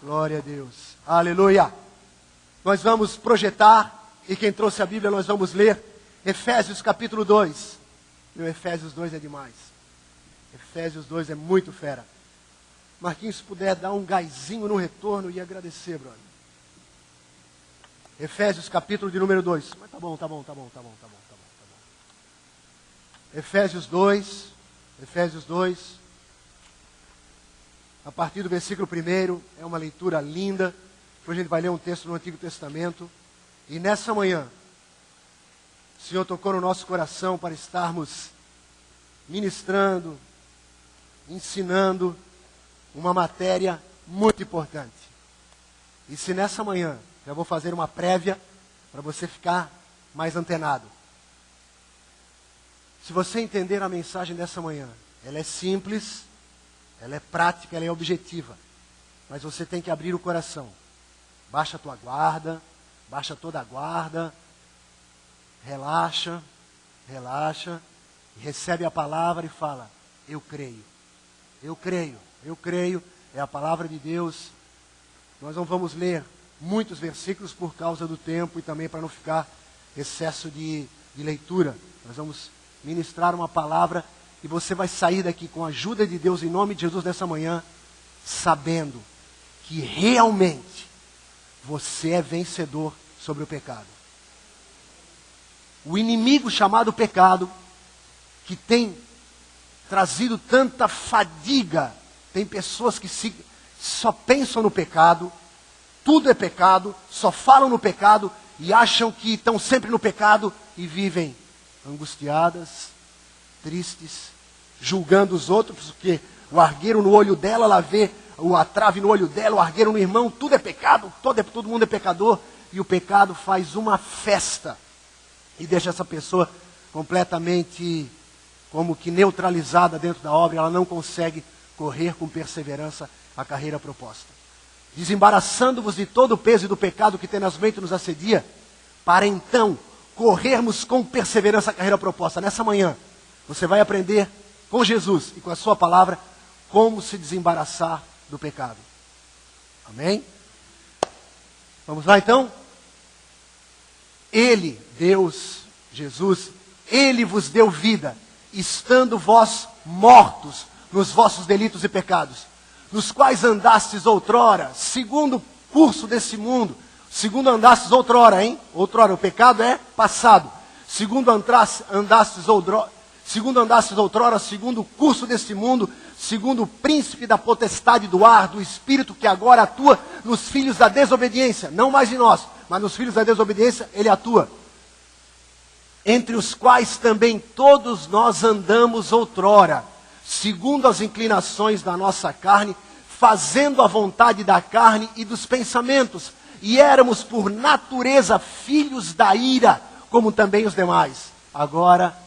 Glória a Deus. Aleluia. Nós vamos projetar, e quem trouxe a Bíblia, nós vamos ler Efésios capítulo 2. Meu Efésios 2 é demais. Efésios 2 é muito fera. Marquinhos, se puder dar um gásinho no retorno e agradecer, brother. Efésios capítulo de número 2. Mas tá bom. Efésios 2, a partir do versículo 1, é uma leitura linda. Depois a gente vai ler um texto no Antigo Testamento. E nessa manhã, o Senhor tocou no nosso coração para estarmos ministrando, ensinando uma matéria muito importante. E se nessa manhã, já vou fazer uma prévia para você ficar mais antenado. Se você entender a mensagem dessa manhã, ela é simples, ela é prática, ela é objetiva. Mas você tem que abrir o coração. Baixa a tua guarda, baixa toda a guarda, relaxa, e recebe a palavra e fala, eu creio, é a palavra de Deus. Nós não vamos ler muitos versículos por causa do tempo e também para não ficar excesso de leitura. Nós vamos ministrar uma palavra e você vai sair daqui com a ajuda de Deus em nome de Jesus nessa manhã, sabendo que realmente você é vencedor sobre o pecado. O inimigo chamado pecado, que tem trazido tanta fadiga, tem pessoas que só pensam no pecado, tudo é pecado, só falam no pecado e acham que estão sempre no pecado e vivem angustiadas, tristes, julgando os outros, porque o argueiro no olho dela, ela vê a trave no olho dela, o argueiro no irmão, tudo é pecado, todo mundo é pecador, e o pecado faz uma festa e deixa essa pessoa completamente como que neutralizada dentro da obra, ela não consegue correr com perseverança a carreira proposta. Desembaraçando-vos de todo o peso e do pecado que tenazmente nos assedia, para então corrermos com perseverança a carreira proposta. Nessa manhã, você vai aprender com Jesus e com a sua palavra como se desembaraçar do pecado. Amém? Vamos lá então? Ele, Deus, Jesus, Ele vos deu vida, estando vós mortos nos vossos delitos e pecados, nos quais andastes outrora, segundo o curso desse mundo. Segundo andastes outrora, hein? Outrora, o pecado é passado. Segundo andastes outrora, segundo o curso deste mundo, segundo o príncipe da potestade do ar, do espírito que agora atua nos filhos da desobediência, não mais em nós, mas nos filhos da desobediência, ele atua. Entre os quais também todos nós andamos outrora, segundo as inclinações da nossa carne, fazendo a vontade da carne e dos pensamentos, e éramos por natureza filhos da ira, como também os demais. Agora,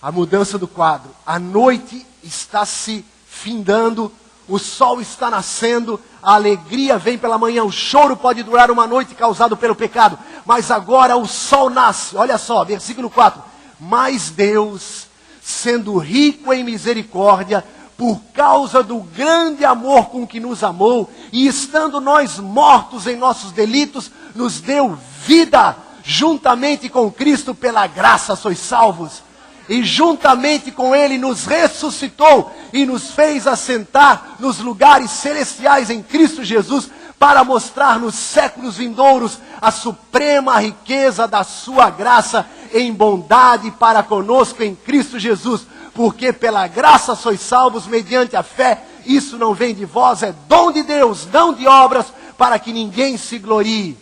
a mudança do quadro. A noite está se findando, o sol está nascendo, a alegria vem pela manhã, o choro pode durar uma noite causado pelo pecado, mas agora o sol nasce. Olha só, versículo 4. Mas Deus, sendo rico em misericórdia, por causa do grande amor com que nos amou, e estando nós mortos em nossos delitos, nos deu vida, juntamente com Cristo, pela graça sois salvos. E juntamente com Ele nos ressuscitou e nos fez assentar nos lugares celestiais em Cristo Jesus, para mostrar nos séculos vindouros a suprema riqueza da sua graça em bondade para conosco em Cristo Jesus. Porque pela graça sois salvos mediante a fé, isso não vem de vós, é dom de Deus, não de obras, para que ninguém se glorie.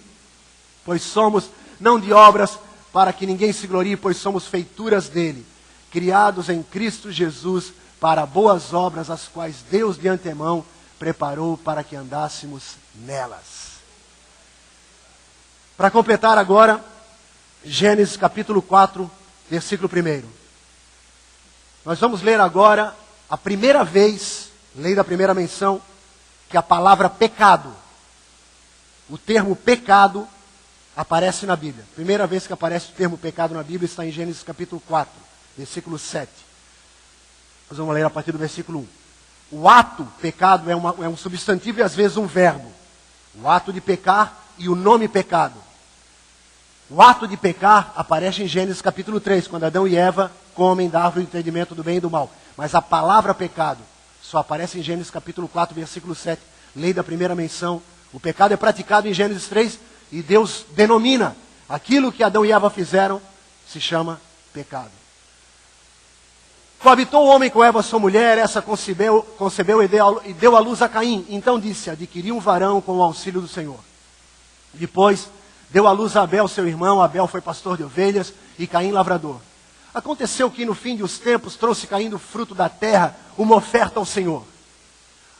Pois somos, não de obras, para que ninguém se glorie, pois somos feituras dele, criados em Cristo Jesus para boas obras, as quais Deus de antemão preparou para que andássemos nelas. Para completar agora, Gênesis capítulo 4, versículo 1. Nós vamos ler agora a primeira vez, lei da primeira menção, que a palavra pecado, o termo pecado, aparece na Bíblia. Primeira vez que aparece o termo pecado na Bíblia está em Gênesis capítulo 4, versículo 7. Nós vamos ler a partir do versículo 1. O ato, pecado, é um substantivo e às vezes um verbo. O ato de pecar e o nome pecado. O ato de pecar aparece em Gênesis capítulo 3, quando Adão e Eva comem da árvore do entendimento do bem e do mal. Mas a palavra pecado só aparece em Gênesis capítulo 4, versículo 7, lei da primeira menção. O pecado é praticado em Gênesis 3 e Deus denomina aquilo que Adão e Eva fizeram, se chama pecado. Coabitou o homem com Eva, sua mulher, essa concebeu e deu à luz a Caim. Então disse, adquiri um varão com o auxílio do Senhor. Depois deu à luz a Abel, seu irmão. Abel foi pastor de ovelhas e Caim lavrador. Aconteceu que no fim dos tempos trouxe Caim do fruto da terra uma oferta ao Senhor.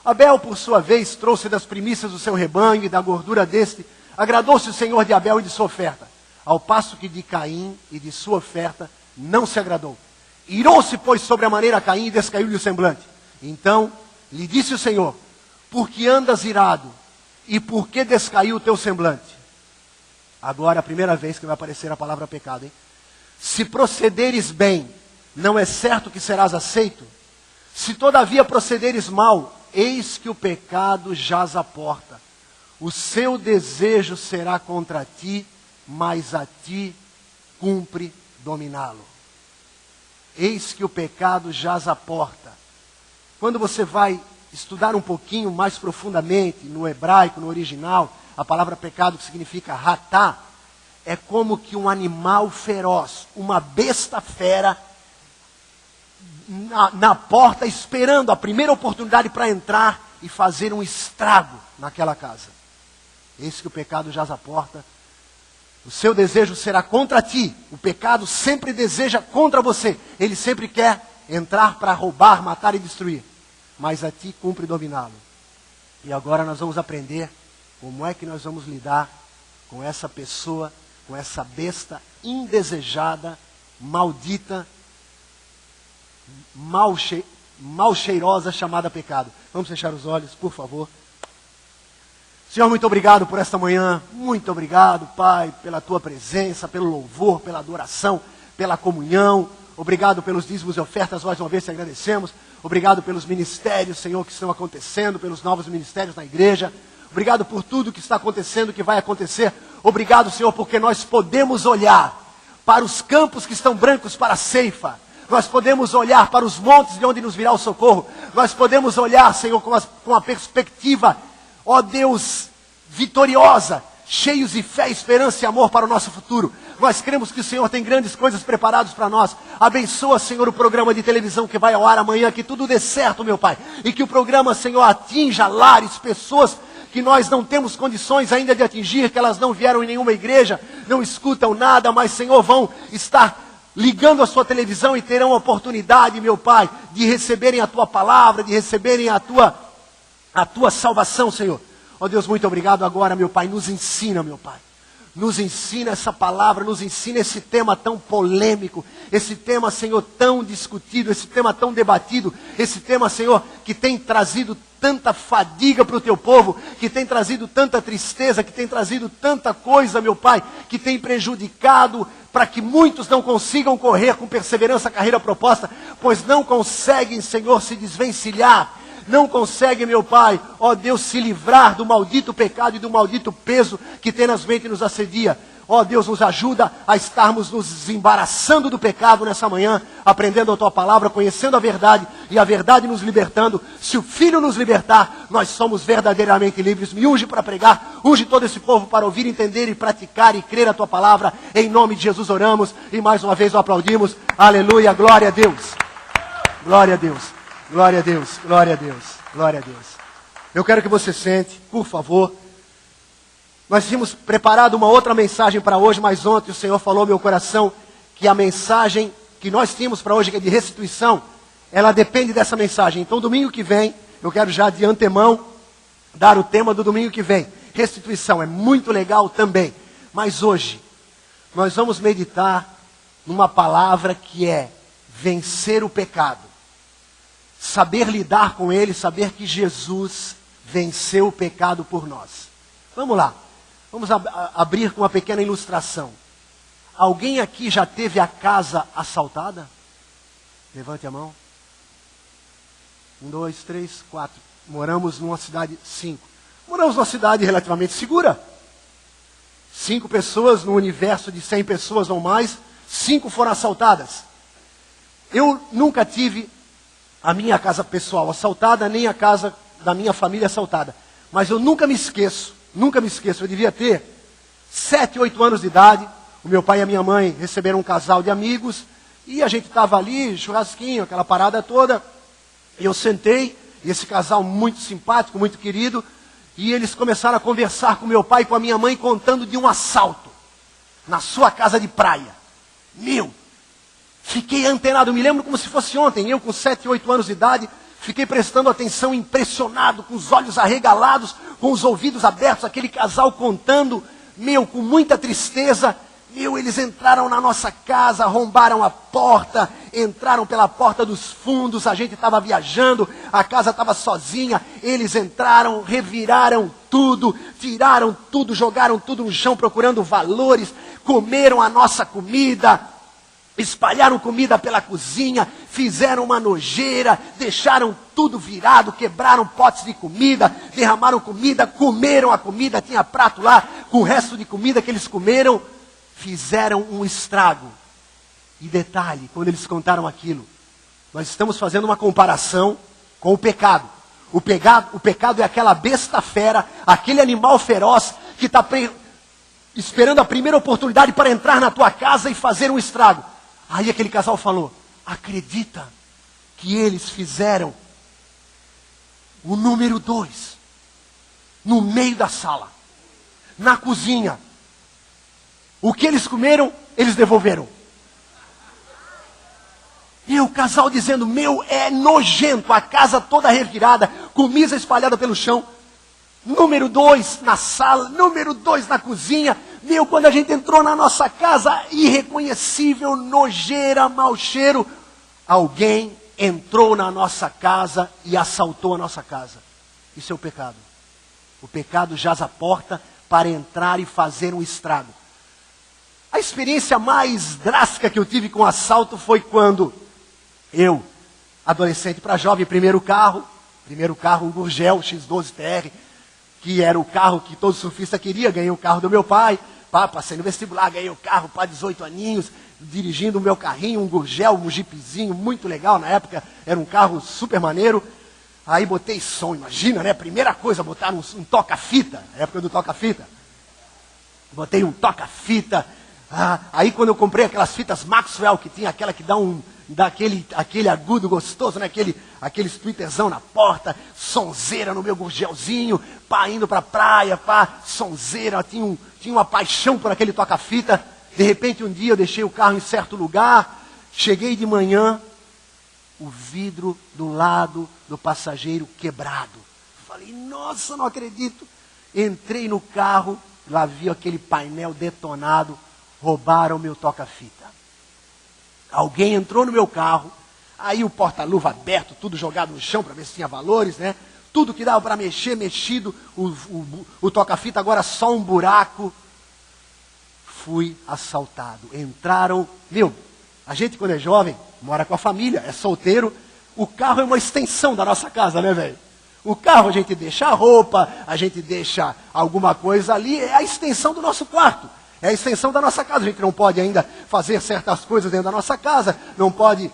Abel, por sua vez, trouxe das primícias do seu rebanho e da gordura deste. Agradou-se o Senhor de Abel e de sua oferta, ao passo que de Caim e de sua oferta não se agradou. Irou-se, pois, sobre a maneira Caim e descaiu-lhe o semblante. Então lhe disse o Senhor, por que andas irado e por que descaiu o teu semblante? Agora é a primeira vez que vai aparecer a palavra pecado, hein? Se procederes bem, não é certo que serás aceito? Se todavia procederes mal, eis que o pecado jaz à porta. O seu desejo será contra ti, mas a ti cumpre dominá-lo. Eis que o pecado jaz à porta. Quando você vai estudar um pouquinho mais profundamente no hebraico, no original, a palavra pecado, que significa ratá, é como que um animal feroz, uma besta fera, na porta, esperando a primeira oportunidade para entrar e fazer um estrago naquela casa. Eis que o pecado jaz à porta. O seu desejo será contra ti. O pecado sempre deseja contra você. Ele sempre quer entrar para roubar, matar e destruir. Mas a ti cumpre dominá-lo. E agora nós vamos aprender como é que nós vamos lidar com essa pessoa, com essa besta indesejada, maldita, mal cheirosa, chamada pecado. Vamos fechar os olhos, por favor. Senhor, muito obrigado por esta manhã. Muito obrigado, Pai, pela tua presença, pelo louvor, pela adoração, pela comunhão. Obrigado pelos dízimos e ofertas, mais uma vez te agradecemos. Obrigado pelos ministérios, Senhor, que estão acontecendo, pelos novos ministérios na igreja. Obrigado por tudo que está acontecendo, que vai acontecer. Obrigado, Senhor, porque nós podemos olhar para os campos que estão brancos para a ceifa. Nós podemos olhar para os montes de onde nos virá o socorro. Nós podemos olhar, Senhor, com a perspectiva, ó Deus, vitoriosa, cheios de fé, esperança e amor para o nosso futuro. Nós cremos que o Senhor tem grandes coisas preparadas para nós. Abençoa, Senhor, o programa de televisão que vai ao ar amanhã, que tudo dê certo, meu Pai. E que o programa, Senhor, atinja lares, pessoas que nós não temos condições ainda de atingir, que elas não vieram em nenhuma igreja, não escutam nada, mas, Senhor, vão estar ligando a sua televisão e terão a oportunidade, meu Pai, de receberem a tua palavra, de receberem a tua salvação, Senhor. Ó Deus, muito obrigado agora, meu Pai, nos ensina, meu Pai. Nos ensina essa palavra, nos ensina esse tema tão polêmico, esse tema, Senhor, tão discutido, esse tema tão debatido, esse tema, Senhor, que tem trazido tanta fadiga para o teu povo, que tem trazido tanta tristeza, que tem trazido tanta coisa, meu Pai, que tem prejudicado para que muitos não consigam correr com perseverança a carreira proposta, pois não conseguem, Senhor, se desvencilhar. Não consegue, meu Pai, ó Deus, se livrar do maldito pecado e do maldito peso que tenazmente nos assedia. Ó Deus, nos ajuda a estarmos nos desembaraçando do pecado nessa manhã, aprendendo a Tua palavra, conhecendo a verdade e a verdade nos libertando. Se o Filho nos libertar, nós somos verdadeiramente livres. Me unge para pregar, unge todo esse povo para ouvir, entender e praticar e crer a Tua palavra. Em nome de Jesus oramos e mais uma vez o aplaudimos. Aleluia, glória a Deus. Glória a Deus. Glória a Deus, glória a Deus, glória a Deus. Eu quero que você sente, por favor. Nós tínhamos preparado uma outra mensagem para hoje, mas ontem o Senhor falou ao meu coração que a mensagem que nós tínhamos para hoje, que é de restituição, ela depende dessa mensagem. Então domingo que vem, eu quero já de antemão dar o tema do domingo que vem. Restituição, é muito legal também. Mas hoje, nós vamos meditar numa palavra que é vencer o pecado. Saber lidar com ele, saber que Jesus venceu o pecado por nós. Vamos lá, vamos abrir com uma pequena ilustração. Alguém aqui já teve a casa assaltada? Levante a mão. 1, 2, 3, 4. Moramos numa cidade 5. Moramos numa cidade relativamente segura. 5 pessoas no universo de 100 pessoas ou mais, 5 foram assaltadas. Eu nunca tive a minha casa pessoal assaltada, nem a casa da minha família assaltada. Mas eu nunca me esqueço, eu devia ter 7, 8 anos de idade. O meu pai e a minha mãe receberam um casal de amigos, e a gente estava ali, churrasquinho, aquela parada toda. E eu sentei, e esse casal muito simpático, muito querido, e eles começaram a conversar com meu pai e com a minha mãe, contando de um assalto na sua casa de praia. Fiquei antenado, me lembro como se fosse ontem, eu com 7, 8 anos de idade, fiquei prestando atenção, impressionado, com os olhos arregalados, com os ouvidos abertos, aquele casal contando, com muita tristeza. Eles entraram na nossa casa, arrombaram a porta, entraram pela porta dos fundos, a gente estava viajando, a casa estava sozinha, eles entraram, reviraram tudo, tiraram tudo, jogaram tudo no chão procurando valores, comeram a nossa comida, espalharam comida pela cozinha, fizeram uma nojeira, deixaram tudo virado, quebraram potes de comida, derramaram comida, comeram a comida, tinha prato lá com o resto de comida que eles comeram, fizeram um estrago. E detalhe, quando eles contaram aquilo, nós estamos fazendo uma comparação com o pecado. O pecado é aquela besta fera, aquele animal feroz que está esperando a primeira oportunidade para entrar na tua casa e fazer um estrago. Aí aquele casal falou, acredita que eles fizeram o número 2, no meio da sala, na cozinha. O que eles comeram, eles devolveram. E o casal dizendo, é nojento, a casa toda revirada, comida espalhada pelo chão. Número 2 na sala, número 2 na cozinha. Quando a gente entrou na nossa casa, irreconhecível, nojeira, mau cheiro. Alguém entrou na nossa casa e assaltou a nossa casa. Isso é o pecado. O pecado jaz à porta para entrar e fazer um estrago. A experiência mais drástica que eu tive com assalto foi quando eu, adolescente para jovem, primeiro carro, um Gurgel X12 TR, que era o carro que todo surfista queria, ganhei o carro do meu pai, passei no vestibular, ganhei o carro, 18 aninhos, dirigindo o meu carrinho, um Gurgel, um Jeepzinho, muito legal, na época era um carro super maneiro. Aí botei som, imagina, né? Primeira coisa, botar um toca-fita, na época do toca-fita. Botei um toca-fita. Aí quando eu comprei aquelas fitas Maxwell, que tinha aquela que dá aquele agudo gostoso, né? Aquele splitterzão na porta, sonzeira no meu Gurgelzinho, indo pra praia, sonzeira, tinha uma paixão por aquele toca-fita. De repente um dia eu deixei o carro em certo lugar, cheguei de manhã, o vidro do lado do passageiro quebrado. Falei, nossa, não acredito. Entrei no carro, lá vi aquele painel detonado, roubaram meu toca-fita. Alguém entrou no meu carro, aí o porta-luva aberto, tudo jogado no chão para ver se tinha valores, né? Tudo que dava para mexer, mexido, o toca-fita agora só um buraco. Fui assaltado. Entraram, a gente quando é jovem, mora com a família, é solteiro, o carro é uma extensão da nossa casa, né, velho? O carro a gente deixa a roupa, a gente deixa alguma coisa ali, é a extensão do nosso quarto. É a extensão da nossa casa. A gente não pode ainda fazer certas coisas dentro da nossa casa. Não pode.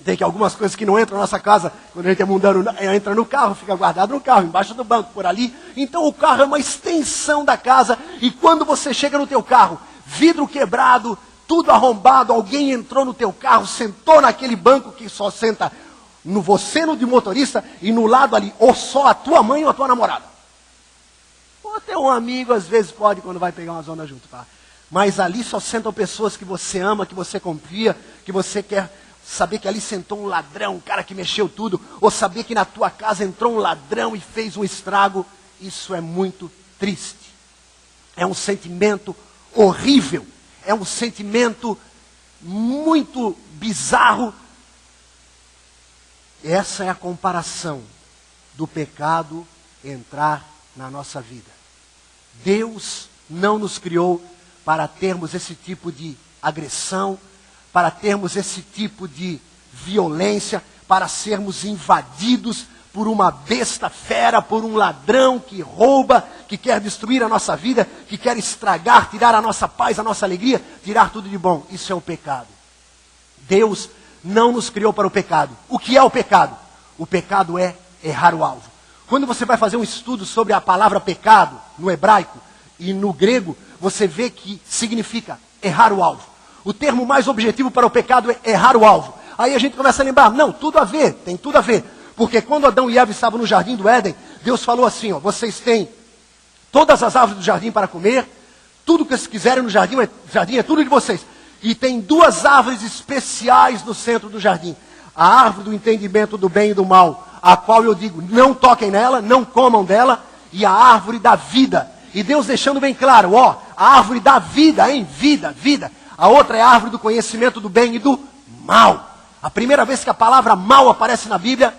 Tem que algumas coisas que não entram na nossa casa. Quando a gente é mundano, entra no carro, fica guardado no carro, embaixo do banco, por ali. Então o carro é uma extensão da casa. E quando você chega no teu carro, vidro quebrado, tudo arrombado, alguém entrou no teu carro, sentou naquele banco que só senta você no de motorista e no lado ali, ou só a tua mãe ou a tua namorada. Ou até um amigo, às vezes pode, quando vai pegar uma zona junto, tá? Mas ali só sentam pessoas que você ama, que você confia, que você quer saber que ali sentou um ladrão, um cara que mexeu tudo, ou saber que na tua casa entrou um ladrão e fez um estrago. Isso é muito triste. É um sentimento horrível. É um sentimento muito bizarro. Essa é a comparação do pecado entrar na nossa vida. Deus não nos criou para termos esse tipo de agressão, para termos esse tipo de violência, para sermos invadidos por uma besta fera, por um ladrão que rouba, que quer destruir a nossa vida, que quer estragar, tirar a nossa paz, a nossa alegria, tirar tudo de bom. Isso é o pecado. Deus não nos criou para o pecado. O que é o pecado? O pecado é errar o alvo. Quando você vai fazer um estudo sobre a palavra pecado, no hebraico e no grego, você vê que significa errar o alvo. O termo mais objetivo para o pecado é errar o alvo. Aí a gente começa a lembrar, não, tudo a ver, tem tudo a ver. Porque quando Adão e Eva estavam no jardim do Éden, Deus falou assim, ó, vocês têm todas as árvores do jardim para comer, tudo que vocês quiserem no jardim é tudo de vocês. E tem duas árvores especiais no centro do jardim. A árvore do entendimento do bem e do mal, a qual eu digo, não toquem nela, não comam dela, e a árvore da vida. E Deus deixando bem claro, ó, a árvore da vida, hein? Vida, vida. A outra é a árvore do conhecimento do bem e do mal. A primeira vez que a palavra mal aparece na Bíblia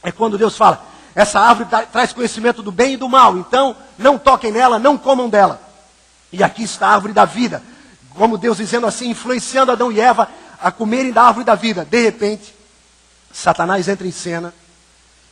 é quando Deus fala, essa árvore traz conhecimento do bem e do mal, então não toquem nela, não comam dela. E aqui está a árvore da vida, como Deus dizendo assim, influenciando Adão e Eva a comerem da árvore da vida. De repente, Satanás entra em cena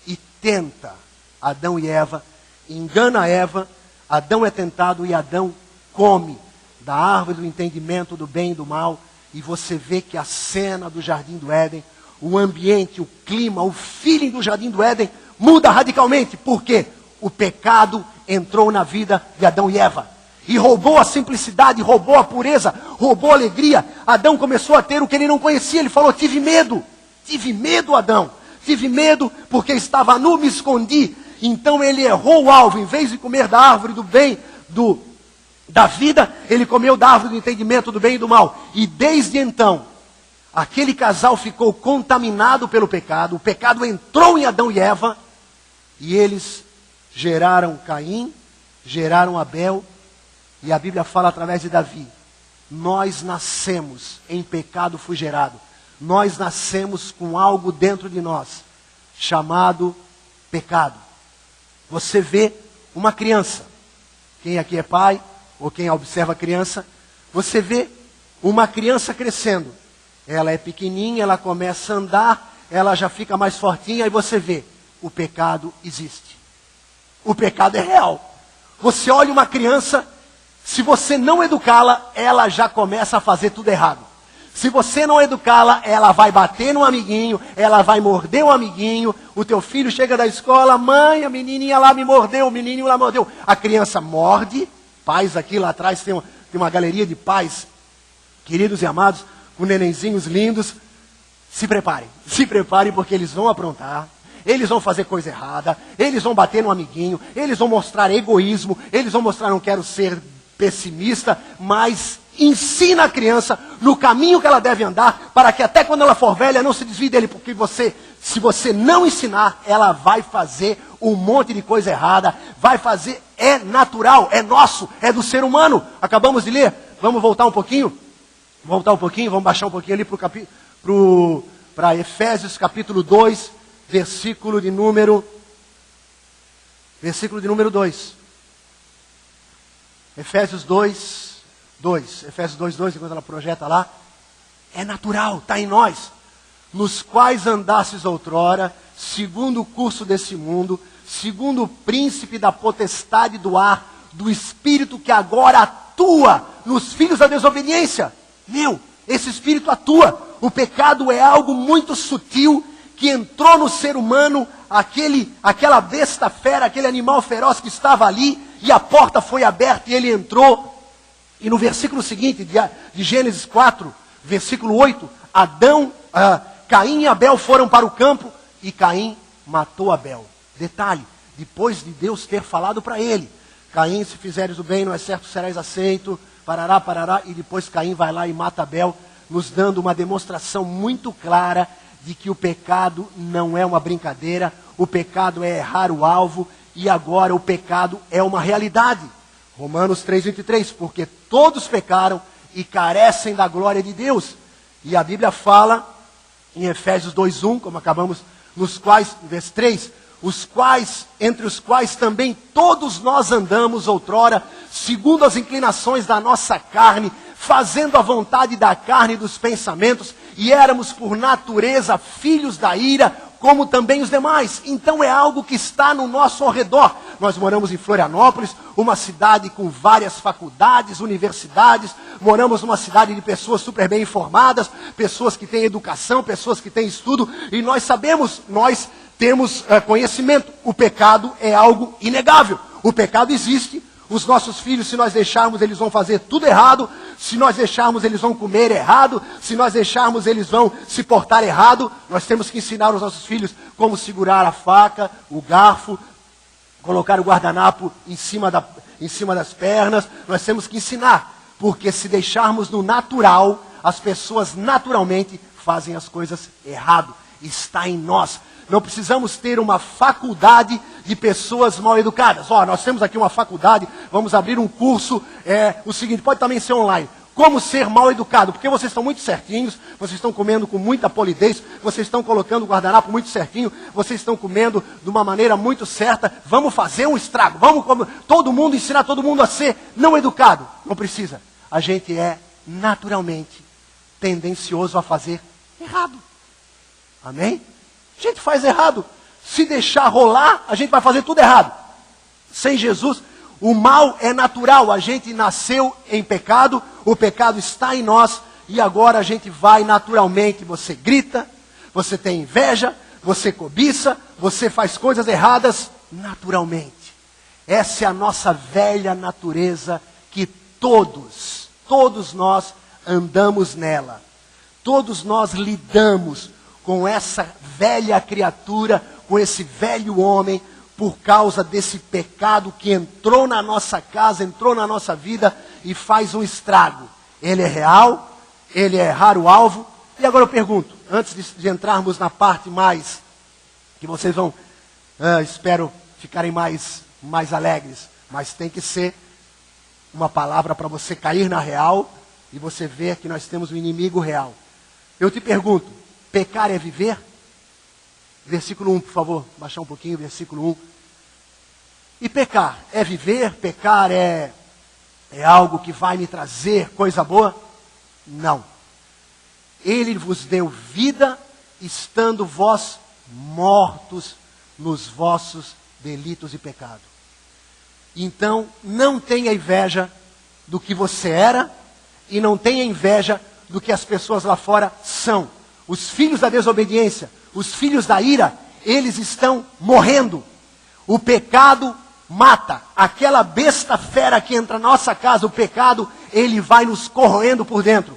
e tenta Adão e Eva, engana Eva, Adão é tentado e Adão come da árvore do entendimento do bem e do mal. E você vê que a cena do jardim do Éden, o ambiente, o clima, o feeling do jardim do Éden muda radicalmente. Por quê? O pecado entrou na vida de Adão e Eva. E roubou a simplicidade, roubou a pureza, roubou a alegria. Adão começou a ter o que ele não conhecia. Ele falou, tive medo, Adão. Tive medo porque estava nu, me escondi. Então ele errou o alvo. Em vez de comer da árvore do bem, da vida, ele comeu da árvore do entendimento do bem e do mal. E desde então, aquele casal ficou contaminado pelo pecado. O pecado entrou em Adão e Eva. E eles geraram Caim, geraram Abel. E a Bíblia fala através de Davi. Nós nascemos em pecado fui gerado. Nós nascemos com algo dentro de nós, chamado pecado. Você vê uma criança. Quem aqui é pai, ou quem observa a criança, você vê uma criança crescendo. Ela é pequenininha, ela começa a andar, ela já fica mais fortinha, e você vê, o pecado existe. O pecado é real. Você olha uma criança, se você não educá-la, ela já começa a fazer tudo errado. Se você não educá-la, ela vai bater no amiguinho, ela vai morder o amiguinho, o teu filho chega da escola, mãe, a menininha lá me mordeu, o menininho lá mordeu. A criança morde, pais aqui lá atrás, tem uma galeria de pais, queridos e amados, com nenenzinhos lindos. Se preparem porque eles vão aprontar, eles vão fazer coisa errada, eles vão bater no amiguinho, eles vão mostrar egoísmo, eles vão mostrar, não quero ser pessimista, mas ensina a criança no caminho que ela deve andar, para que até quando ela for velha não se desvie dele, porque se você não ensinar, ela vai fazer um monte de coisa errada, vai fazer, é natural, é nosso, é do ser humano. Acabamos de ler, vamos voltar um pouquinho, vamos baixar um pouquinho ali para Efésios capítulo 2, versículo de número 2. Efésios 2, 2, enquanto ela projeta lá, é natural, está em nós, nos quais andastes outrora, segundo o curso desse mundo, segundo o príncipe da potestade do ar, do espírito que agora atua nos filhos da desobediência. Esse espírito atua. O pecado é algo muito sutil, que entrou no ser humano, aquela besta fera, aquele animal feroz que estava ali, e a porta foi aberta e ele entrou. E no versículo seguinte, de Gênesis 4, versículo 8, Caim e Abel foram para o campo, e Caim matou Abel. Detalhe, depois de Deus ter falado para ele, Caim, se fizeres o bem, não é certo, serás aceito, parará, e depois Caim vai lá e mata Abel, nos dando uma demonstração muito clara de que o pecado não é uma brincadeira, o pecado é errar o alvo, e agora o pecado é uma realidade. Romanos 3,23, porque todos pecaram e carecem da glória de Deus. E a Bíblia fala em Efésios 2,1, como acabamos, nos quais, verso 3, entre os quais também todos nós andamos outrora, segundo as inclinações da nossa carne, fazendo a vontade da carne e dos pensamentos, e éramos por natureza filhos da ira, como também os demais. Então é algo que está no nosso ao redor. Nós moramos em Florianópolis, uma cidade com várias faculdades, universidades. Moramos numa cidade de pessoas super bem informadas, pessoas que têm educação, pessoas que têm estudo. E nós sabemos, nós temos conhecimento. O pecado é algo inegável. O pecado existe. Os nossos filhos, se nós deixarmos, eles vão fazer tudo errado. Se nós deixarmos, eles vão comer errado. Se nós deixarmos, eles vão se portar errado. Nós temos que ensinar os nossos filhos como segurar a faca, o garfo, colocar o guardanapo em cima das pernas. Nós temos que ensinar. Porque se deixarmos no natural, as pessoas naturalmente fazem as coisas errado. Está em nós. Não precisamos ter uma faculdade de pessoas mal educadas. Nós temos aqui uma faculdade, vamos abrir um curso, o seguinte, pode também ser online. Como ser mal educado, porque vocês estão muito certinhos, vocês estão comendo com muita polidez, vocês estão colocando o guardanapo muito certinho, vocês estão comendo de uma maneira muito certa. Vamos fazer um estrago, todo mundo ensinar todo mundo a ser não educado. Não precisa. A gente é naturalmente tendencioso a fazer errado. Amém? A gente faz errado. Se deixar rolar, a gente vai fazer tudo errado. Sem Jesus, o mal é natural. A gente nasceu em pecado, o pecado está em nós, e agora a gente vai naturalmente. Você grita, você tem inveja, você cobiça, você faz coisas erradas naturalmente. Essa é a nossa velha natureza que todos nós andamos nela. Todos nós lidamos com essa velha criatura, com esse velho homem, por causa desse pecado que entrou na nossa casa, entrou na nossa vida e faz um estrago. Ele é real, ele é raro alvo. E agora eu pergunto, antes de entrarmos na parte mais, que vocês vão, espero, ficarem mais alegres, mas tem que ser uma palavra para você cair na real e você ver que nós temos um inimigo real. Eu te pergunto, pecar é viver? Versículo 1, por favor, baixar um pouquinho, versículo 1. E pecar é viver? Pecar é algo que vai me trazer coisa boa? Não. Ele vos deu vida, estando vós mortos nos vossos delitos e pecado. Então, não tenha inveja do que você era, e não tenha inveja do que as pessoas lá fora são. Os filhos da desobediência, os filhos da ira, eles estão morrendo. O pecado mata. Aquela besta fera que entra na nossa casa, o pecado, ele vai nos corroendo por dentro.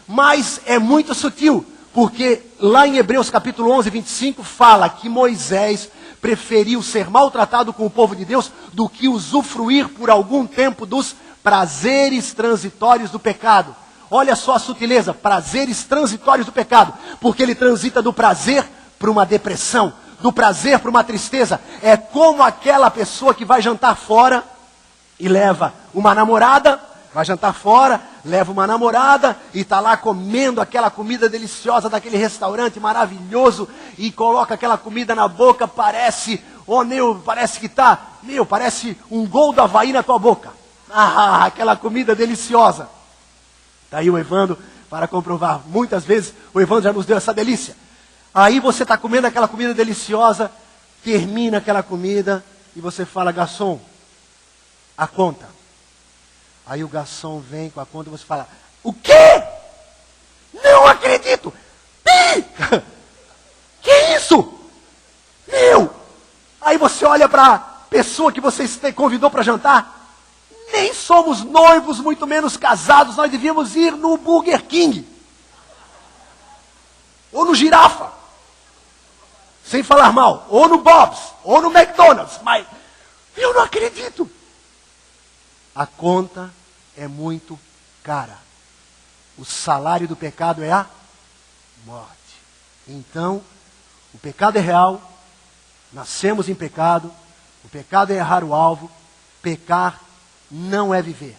Mas é muito sutil, porque lá em Hebreus capítulo 11, 25, fala que Moisés preferiu ser maltratado com o povo de Deus do que usufruir por algum tempo dos prazeres transitórios do pecado. Olha só a sutileza, prazeres transitórios do pecado, porque ele transita do prazer para uma depressão, do prazer para uma tristeza. É como aquela pessoa que vai jantar fora e leva uma namorada, vai jantar fora, leva uma namorada e está lá comendo aquela comida deliciosa daquele restaurante maravilhoso e coloca aquela comida na boca, parece um gol do Havaí na tua boca. Aquela comida deliciosa. Está aí o Evandro para comprovar. Muitas vezes o Evandro já nos deu essa delícia. Aí você está comendo aquela comida deliciosa, termina aquela comida e você fala, garçom, a conta. Aí o garçom vem com a conta e você fala, o quê? Não acredito! Que isso? Aí você olha para a pessoa que você convidou para jantar, nem somos noivos, muito menos casados, nós devíamos ir no Burger King. Ou no Girafa. Sem falar mal. Ou no Bob's. Ou no McDonald's. Mas eu não acredito. A conta é muito cara. O salário do pecado é a morte. Então, o pecado é real. Nascemos em pecado. O pecado é errar o alvo. Pecar não é viver.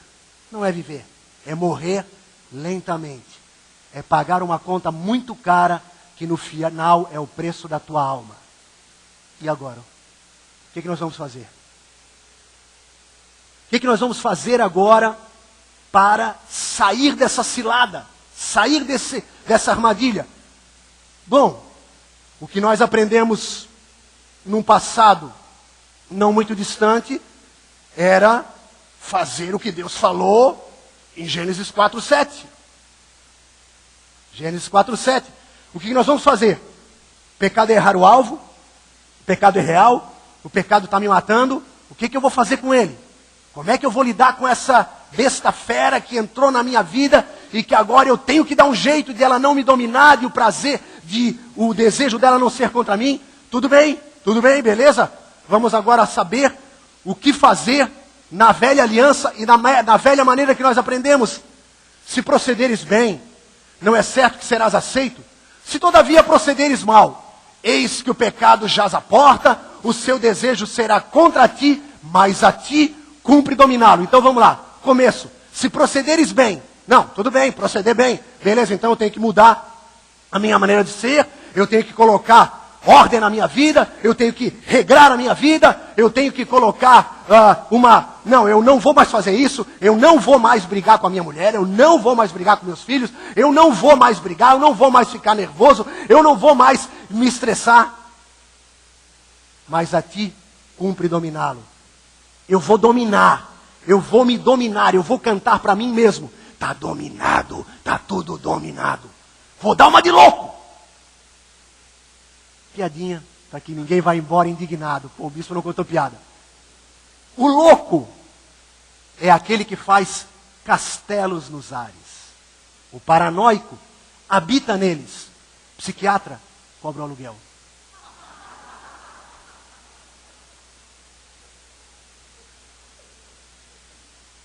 Não é viver. É morrer lentamente. É pagar uma conta muito cara, que no final é o preço da tua alma. E agora? O que nós vamos fazer? O que nós vamos fazer agora para sair dessa cilada? Sair dessa armadilha? Bom, O que nós aprendemos num passado não muito distante era fazer o que Deus falou em Gênesis 4:7. Gênesis 4:7. O que nós vamos fazer? O pecado é errar o alvo, o pecado é real, o pecado está me matando, o que eu vou fazer com ele? Como é que eu vou lidar com essa besta fera que entrou na minha vida e que agora eu tenho que dar um jeito de ela não me dominar, de o desejo dela não ser contra mim? Tudo bem, beleza? Vamos agora saber o que fazer na velha aliança e na velha maneira que nós aprendemos. Se procederes bem, não é certo que serás aceito? Se todavia procederes mal, eis que o pecado jaz à porta, o seu desejo será contra ti, mas a ti cumpre dominá-lo. Então vamos lá, começo. Se procederes bem, não, tudo bem, proceder bem, beleza, então eu tenho que mudar a minha maneira de ser, eu tenho que colocar ordem na minha vida, eu tenho que regrar a minha vida, eu tenho que colocar não, eu não vou mais fazer isso, eu não vou mais brigar com a minha mulher, eu não vou mais brigar com meus filhos, eu não vou mais brigar, eu não vou mais ficar nervoso, eu não vou mais me estressar. Mas a ti cumpre dominá-lo. Eu vou dominar, eu vou me dominar, eu vou cantar para mim mesmo. Está dominado, está tudo dominado. Vou dar uma de louco. Piadinha, para que ninguém vá embora indignado. Pô, o bispo não contou piada. O louco é aquele que faz castelos nos ares. O paranoico habita neles. Psiquiatra cobra o aluguel.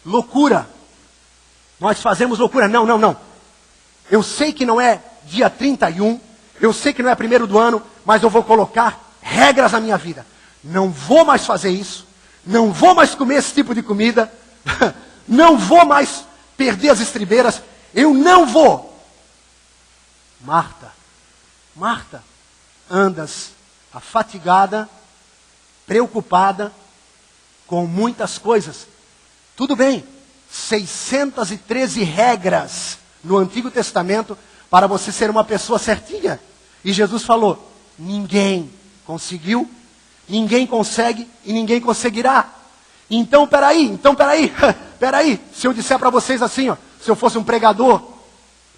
Loucura. Nós fazemos loucura. Não. Eu sei que não é dia 31, eu sei que não é primeiro do ano, mas eu vou colocar regras na minha vida. Não vou mais fazer isso, não vou mais comer esse tipo de comida, não vou mais perder as estribeiras, eu não vou. Marta, andas afatigada, preocupada com muitas coisas. Tudo bem, 613 regras no Antigo Testamento para você ser uma pessoa certinha. E Jesus falou, ninguém conseguiu, ninguém consegue e ninguém conseguirá. Então, peraí, se eu disser para vocês assim, ó, se eu fosse um pregador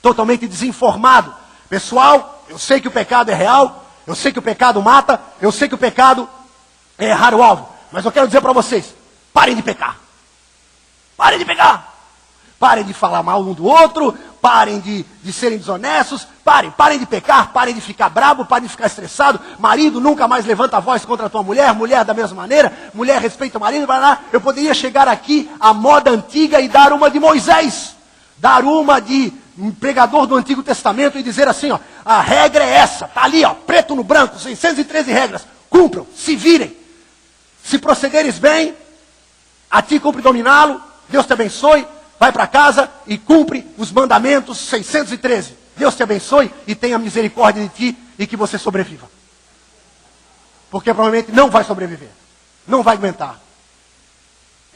totalmente desinformado, pessoal, eu sei que o pecado é real, eu sei que o pecado mata, eu sei que o pecado é errar o alvo, mas eu quero dizer para vocês, parem de pecar. Parem de pecar. Parem de falar mal um do outro, parem de serem desonestos, parem de pecar, parem de ficar bravo, parem de ficar estressado. Marido, nunca mais levanta a voz contra a tua mulher, mulher da mesma maneira, mulher respeita o marido. Eu poderia chegar aqui à moda antiga e dar uma de Moisés, dar uma de um pregador do Antigo Testamento e dizer assim, ó, a regra é essa, tá ali, ó, preto no branco, 613 regras, cumpram, se virem. Se procederes bem, a ti cumpre dominá-lo, Deus te abençoe. Vai para casa e cumpre os mandamentos 613. Deus te abençoe e tenha misericórdia de ti e que você sobreviva. Porque provavelmente não vai sobreviver. Não vai aguentar.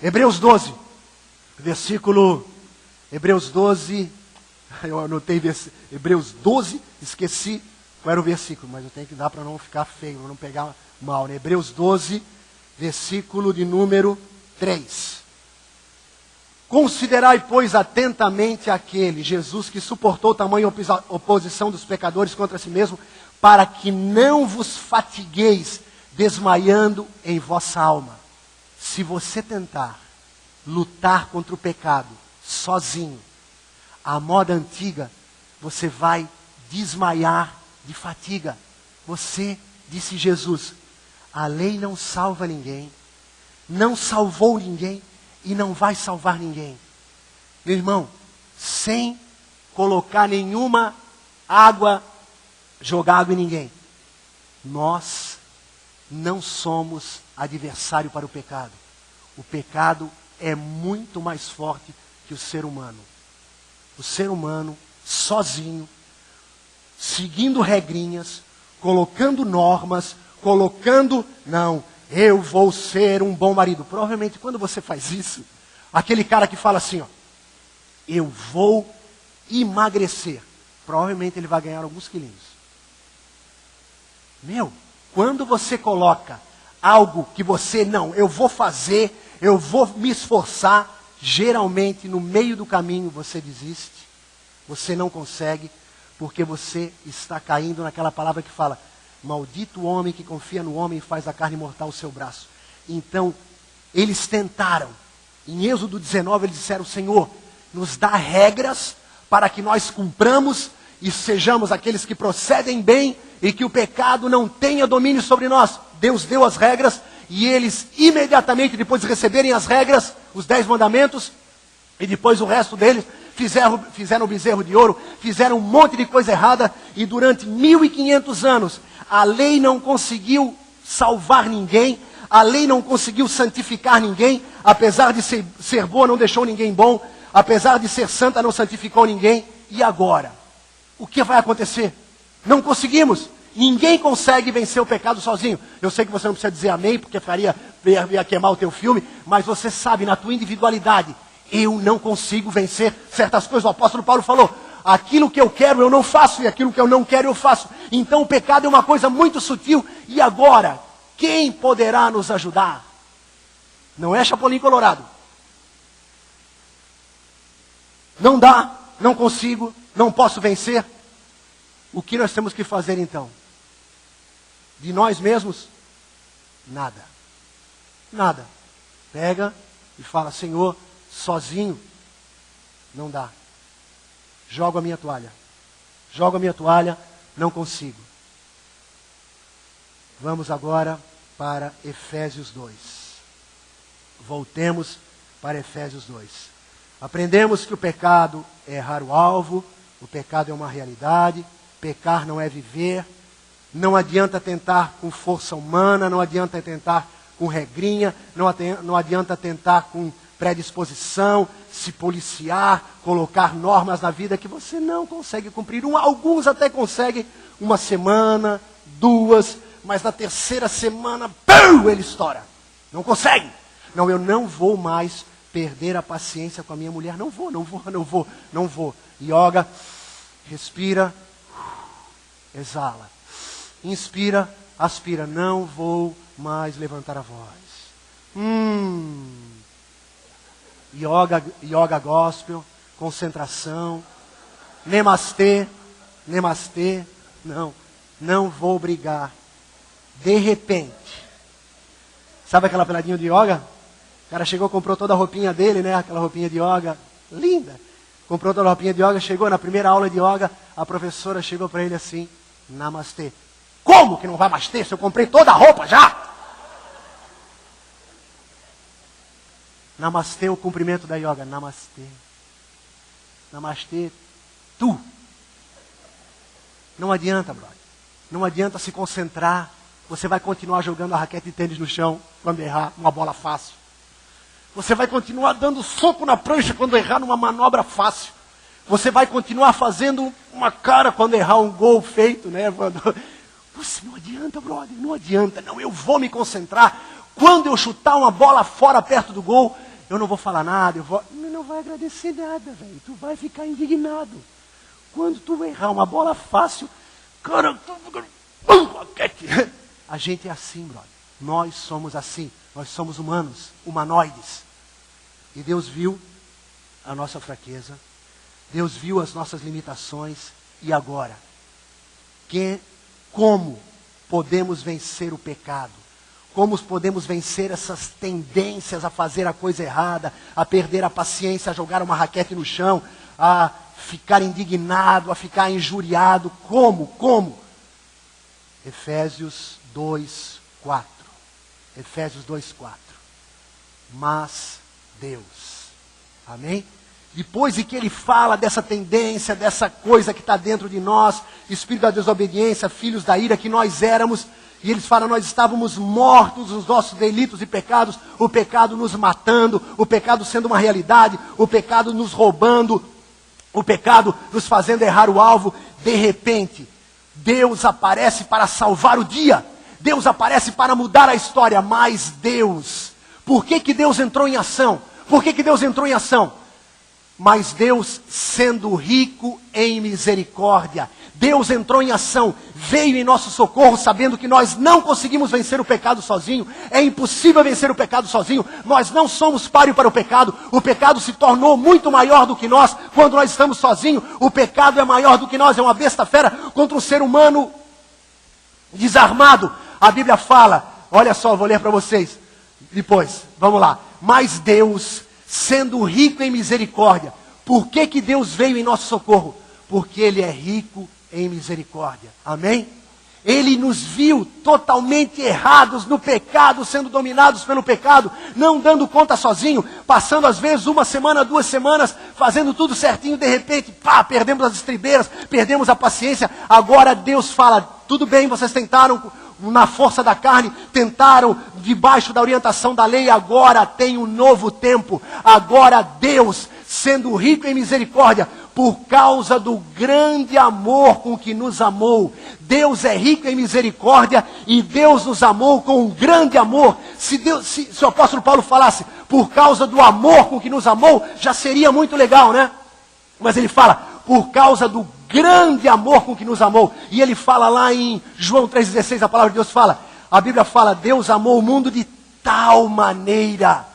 Hebreus 12. Hebreus 12. Eu anotei Hebreus 12. Esqueci qual era o versículo. Mas eu tenho que dar para não ficar feio, para não pegar mal. Né? Hebreus 12, versículo de número 3. Considerai, pois, atentamente aquele, Jesus, que suportou tamanha oposição dos pecadores contra si mesmo, para que não vos fatigueis desmaiando em vossa alma. Se você tentar lutar contra o pecado sozinho, à moda antiga, você vai desmaiar de fatiga. Você, disse Jesus, a lei não salva ninguém, não salvou ninguém, e não vai salvar ninguém. Meu irmão, sem colocar nenhuma água, jogar água em ninguém. Nós não somos adversário para o pecado. O pecado é muito mais forte que o ser humano. O ser humano, sozinho, seguindo regrinhas, colocando normas, não, eu vou ser um bom marido. Provavelmente quando você faz isso, aquele cara que fala assim, ó, eu vou emagrecer. Provavelmente ele vai ganhar alguns quilinhos. Quando você coloca algo que você, não, eu vou fazer, eu vou me esforçar, geralmente no meio do caminho você desiste, você não consegue, porque você está caindo naquela palavra que fala, maldito o homem que confia no homem e faz a carne mortal o seu braço. Então, eles tentaram, em Êxodo 19 eles disseram, Senhor, nos dá regras para que nós cumpramos e sejamos aqueles que procedem bem e que o pecado não tenha domínio sobre nós. Deus deu as regras e eles imediatamente depois de receberem as regras, os 10 mandamentos, e depois o resto deles, fizeram o bezerro de ouro, fizeram um monte de coisa errada e durante 1500 anos a lei não conseguiu salvar ninguém, a lei não conseguiu santificar ninguém, apesar de ser boa não deixou ninguém bom, apesar de ser santa não santificou ninguém. E agora? O que vai acontecer? Não conseguimos. Ninguém consegue vencer o pecado sozinho. Eu sei que você não precisa dizer amém, porque ia queimar o teu filme, mas você sabe, na tua individualidade, eu não consigo vencer certas coisas. O apóstolo Paulo falou, aquilo que eu quero eu não faço, e aquilo que eu não quero eu faço. Então o pecado é uma coisa muito sutil. E agora, quem poderá nos ajudar? Não é Chapolin Colorado. Não dá, não consigo, não posso vencer. O que nós temos que fazer então? De nós mesmos? Nada. Nada. Pega e fala, Senhor, sozinho não dá. Jogo a minha toalha. Jogo a minha toalha, não consigo. Vamos agora para Efésios 2. Voltemos para Efésios 2. Aprendemos que o pecado é errar o alvo, o pecado é uma realidade, pecar não é viver, não adianta tentar com força humana, não adianta tentar com regrinha, não adianta tentar com predisposição, se policiar, colocar normas na vida que você não consegue cumprir. Alguns até conseguem uma semana, 2, mas na terceira semana, pum, ele estoura. Não consegue. Não, eu não vou mais perder a paciência com a minha mulher. Não vou. Yoga, respira, exala. Inspira, aspira. Não vou mais levantar a voz. Yoga gospel, concentração. Namastê. Não vou brigar. De repente, sabe aquela peladinha de yoga? O cara chegou, comprou toda a roupinha dele, né? Aquela roupinha de yoga, linda. Comprou toda a roupinha de yoga, chegou na primeira aula de yoga, a professora chegou para ele assim, namastê. Como que não vai namastê se eu comprei toda a roupa já? Namastê, o cumprimento da yoga. Namastê. Namastê, tu. Não adianta, brother. Não adianta se concentrar. Você vai continuar jogando a raquete de tênis no chão quando errar uma bola fácil. Você vai continuar dando soco na prancha quando errar numa manobra fácil. Você vai continuar fazendo uma cara quando errar um gol feito, né? Você não adianta, brother, não adianta. Não, eu vou me concentrar. Quando eu chutar uma bola fora perto do gol, eu não vou falar nada. Não vai agradecer nada, velho. Tu vai ficar indignado. Quando tu errar uma bola fácil, cara, a gente é assim, brother. Nós somos assim. Nós somos humanos, humanoides. E Deus viu a nossa fraqueza. Deus viu as nossas limitações. E agora? Como podemos vencer o pecado? Como podemos vencer essas tendências a fazer a coisa errada, a perder a paciência, a jogar uma raquete no chão, a ficar indignado, a ficar injuriado? Como? Efésios 2:4. Efésios 2:4. Mas Deus. Amém? Depois de que ele fala dessa tendência, dessa coisa que está dentro de nós, espírito da desobediência, filhos da ira que nós éramos, e eles falam, nós estávamos mortos nos nossos delitos e pecados, o pecado nos matando, o pecado sendo uma realidade, o pecado nos roubando, o pecado nos fazendo errar o alvo. De repente, Deus aparece para salvar o dia. Deus aparece para mudar a história. Mas Deus, por que Deus entrou em ação? Por que Deus entrou em ação? Mas Deus, sendo rico em misericórdia, Deus entrou em ação, veio em nosso socorro, sabendo que nós não conseguimos vencer o pecado sozinho. É impossível vencer o pecado sozinho. Nós não somos páreo para o pecado se tornou muito maior do que nós. Quando nós estamos sozinhos, o pecado é maior do que nós, é uma besta fera contra um ser humano desarmado. A Bíblia fala, olha só, vou ler para vocês depois, vamos lá. Mas Deus, sendo rico em misericórdia, por que Deus veio em nosso socorro? Porque Ele é rico em misericórdia. Amém? Ele nos viu totalmente errados no pecado, sendo dominados pelo pecado, não dando conta sozinho, passando às vezes 1 semana, 2 semanas, fazendo tudo certinho, de repente, perdemos as estribeiras, perdemos a paciência. Agora Deus fala, tudo bem, vocês tentaram na força da carne, tentaram debaixo da orientação da lei, agora tem um novo tempo. Agora Deus, sendo rico em misericórdia, por causa do grande amor com que nos amou. Deus é rico em misericórdia e Deus nos amou com um grande amor. Se o apóstolo Paulo falasse por causa do amor com que nos amou, já seria muito legal, né? Mas ele fala por causa do grande amor com que nos amou. E ele fala lá em João 3,16, a palavra de Deus fala, a Bíblia fala, Deus amou o mundo de tal maneira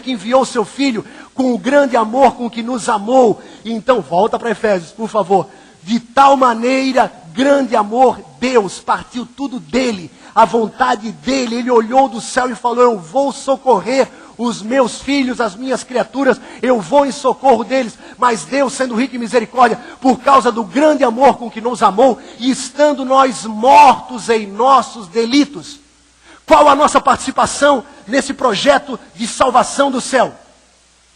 que enviou o seu Filho, com o grande amor com que nos amou. Então, volta para Efésios, por favor. De tal maneira, grande amor, Deus partiu tudo dele, a vontade dele. Ele olhou do céu e falou, eu vou socorrer os meus filhos, as minhas criaturas, eu vou em socorro deles. Mas Deus, sendo rico em misericórdia, por causa do grande amor com que nos amou, e estando nós mortos em nossos delitos. Qual a nossa participação nesse projeto de salvação do céu?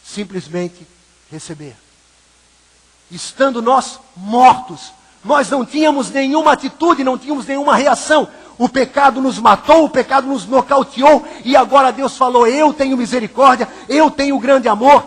Simplesmente receber. Estando nós mortos, nós não tínhamos nenhuma atitude, não tínhamos nenhuma reação. O pecado nos matou, o pecado nos nocauteou, e agora Deus falou, eu tenho misericórdia, eu tenho grande amor,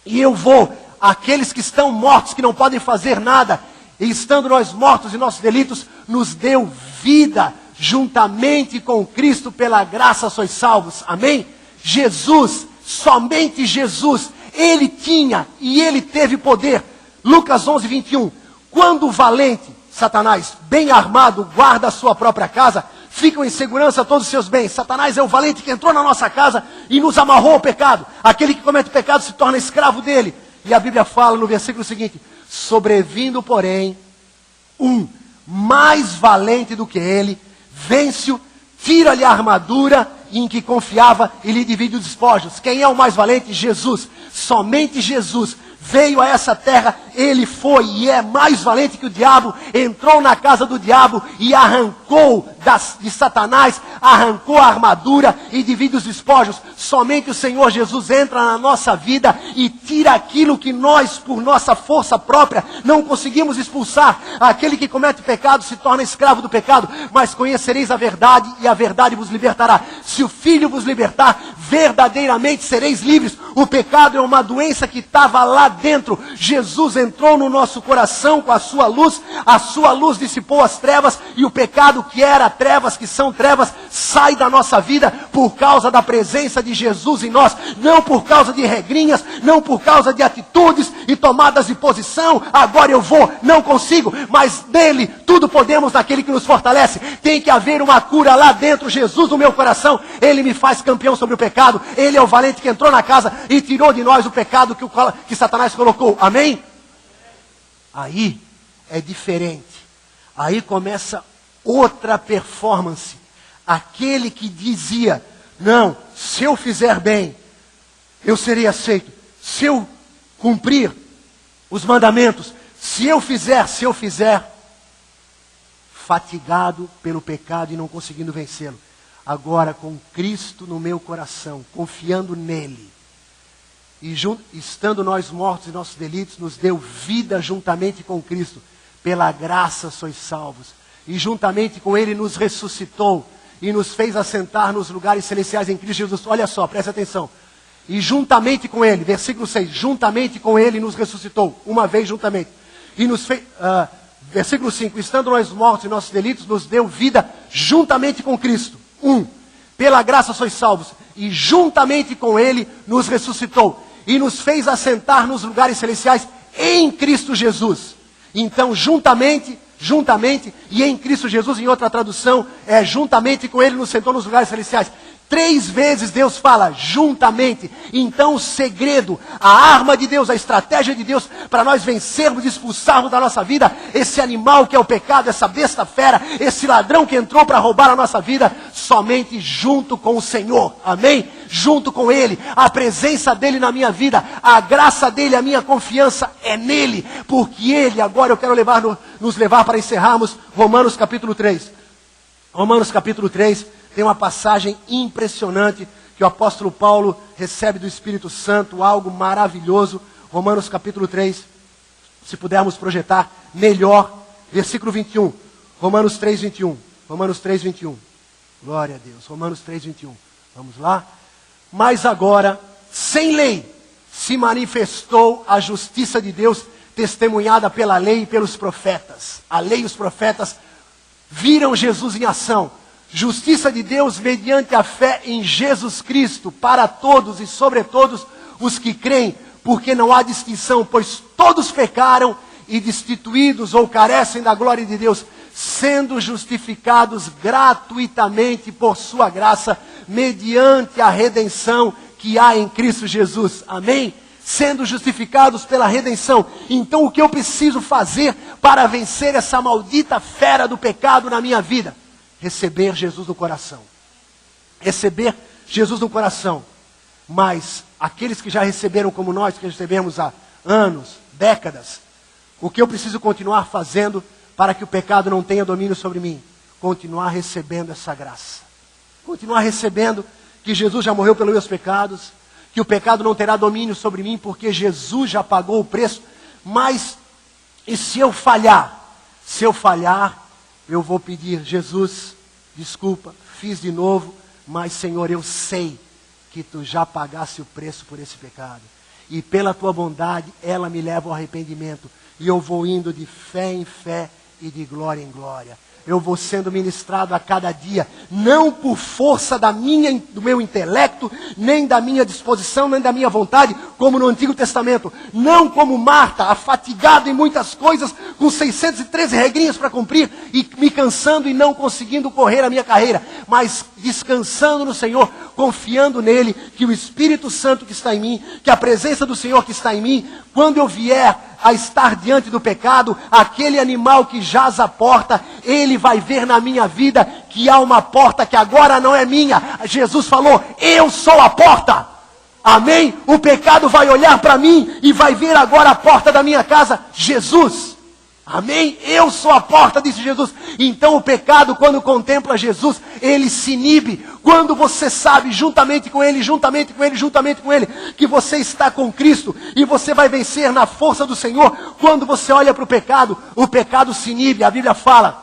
e eu vou, aqueles que estão mortos, que não podem fazer nada, e estando nós mortos em nossos delitos, nos deu vida, juntamente com Cristo, pela graça sois salvos. Amém? Jesus, somente Jesus, Ele tinha e Ele teve poder. Lucas 11, 21. Quando o valente, Satanás, bem armado, guarda a sua própria casa, ficam em segurança todos os seus bens. Satanás é o valente que entrou na nossa casa e nos amarrou ao pecado. Aquele que comete o pecado se torna escravo dele. E a Bíblia fala no versículo seguinte, sobrevindo, porém, um mais valente do que ele, vence-o, tira-lhe a armadura em que confiava e lhe divide os despojos. Quem é o mais valente? Jesus. Somente Jesus veio a essa terra, ele foi e é mais valente que o diabo, entrou na casa do diabo e arrancou de Satanás, arrancou a armadura e divide os despojos. Somente o Senhor Jesus entra na nossa vida e tira aquilo que nós, por nossa força própria, não conseguimos expulsar. Aquele que comete pecado se torna escravo do pecado, mas conhecereis a verdade e a verdade vos libertará. Se o Filho vos libertar, verdadeiramente sereis livres. O pecado é uma doença que estava lá dentro. Jesus entrou no nosso coração com a sua luz dissipou as trevas, e o pecado que era trevas, que são trevas, sai da nossa vida por causa da presença de Jesus em nós, não por causa de regrinhas, não por causa de atitudes e tomadas de posição. Agora eu vou, não consigo, mas dele tudo podemos naquele que nos fortalece. Tem que haver uma cura lá dentro. Jesus no meu coração, ele me faz campeão sobre o pecado. Ele é o valente que entrou na casa e tirou de nós o pecado que Satanás colocou. Amém? Aí é diferente. Aí começa outra performance. Aquele que dizia, não, se eu fizer bem, eu serei aceito. Se eu cumprir os mandamentos, se eu fizer, fatigado pelo pecado e não conseguindo vencê-lo. Agora com Cristo no meu coração, confiando nele, e estando nós mortos em nossos delitos, nos deu vida juntamente com Cristo. Pela graça sois salvos. E juntamente com ele nos ressuscitou e nos fez assentar nos lugares celestiais em Cristo Jesus. Olha só, preste atenção. E juntamente com ele, versículo 6, juntamente com ele nos ressuscitou, uma vez juntamente. E nos fez, versículo 5, estando nós mortos em nossos delitos, nos deu vida juntamente com Cristo. Pela graça sois salvos. E juntamente com ele nos ressuscitou. E nos fez assentar nos lugares celestiais em Cristo Jesus. Então, juntamente e em Cristo Jesus, em outra tradução, juntamente com Ele nos sentou nos lugares celestiais. 3 vezes Deus fala juntamente. Então o segredo, a arma de Deus, a estratégia de Deus para nós vencermos, expulsarmos da nossa vida esse animal que é o pecado, essa besta fera, esse ladrão que entrou para roubar a nossa vida, somente junto com o Senhor. Amém? Junto com Ele, a presença dEle na minha vida, a graça dEle, a minha confiança é nele, porque Ele, agora eu quero nos levar para encerrarmos Romanos capítulo 3. Romanos capítulo 3 tem uma passagem impressionante que o apóstolo Paulo recebe do Espírito Santo, algo maravilhoso. Romanos capítulo 3, se pudermos projetar melhor, versículo 21. Romanos 3, 21. Romanos 3, 21. Glória a Deus. Romanos 3, 21. Vamos lá. Mas agora, sem lei, se manifestou a justiça de Deus, testemunhada pela lei e pelos profetas. A lei e os profetas viram Jesus em ação. Justiça de Deus mediante a fé em Jesus Cristo, para todos e sobre todos os que creem, porque não há distinção, pois todos pecaram e destituídos ou carecem da glória de Deus, sendo justificados gratuitamente por sua graça, mediante a redenção que há em Cristo Jesus. Amém? Sendo justificados pela redenção. Então o que eu preciso fazer para vencer essa maldita fera do pecado na minha vida? Receber Jesus no coração. Receber Jesus no coração. Mas aqueles que já receberam como nós, que recebemos há anos, décadas, o que eu preciso continuar fazendo para que o pecado não tenha domínio sobre mim? Continuar recebendo essa graça. Continuar recebendo que Jesus já morreu pelos meus pecados, que o pecado não terá domínio sobre mim, porque Jesus já pagou o preço. Mas, e se eu falhar? Se eu falhar, eu vou pedir, Jesus, desculpa, fiz de novo, mas Senhor, eu sei que Tu já pagaste o preço por esse pecado. E pela Tua bondade, ela me leva ao arrependimento. E eu vou indo de fé em fé e de glória em glória. Eu vou sendo ministrado a cada dia, não por força do meu intelecto, nem da minha disposição, nem da minha vontade, como no Antigo Testamento. Não como Marta, afatigado em muitas coisas, com 613 regrinhas para cumprir, e me cansando e não conseguindo correr a minha carreira, mas descansando no Senhor, confiando nele, que o Espírito Santo que está em mim, que a presença do Senhor que está em mim, quando eu vier a estar diante do pecado, aquele animal que jaz à porta, ele vai ver na minha vida que há uma porta que agora não é minha. Jesus falou, eu sou a porta. Amém? O pecado vai olhar para mim e vai ver agora a porta da minha casa, Jesus. Amém? Eu sou a porta, disse Jesus. Então o pecado, quando contempla Jesus, ele se inibe. Quando você sabe, juntamente com Ele, que você está com Cristo, e você vai vencer na força do Senhor, quando você olha para o pecado se inibe. A Bíblia fala,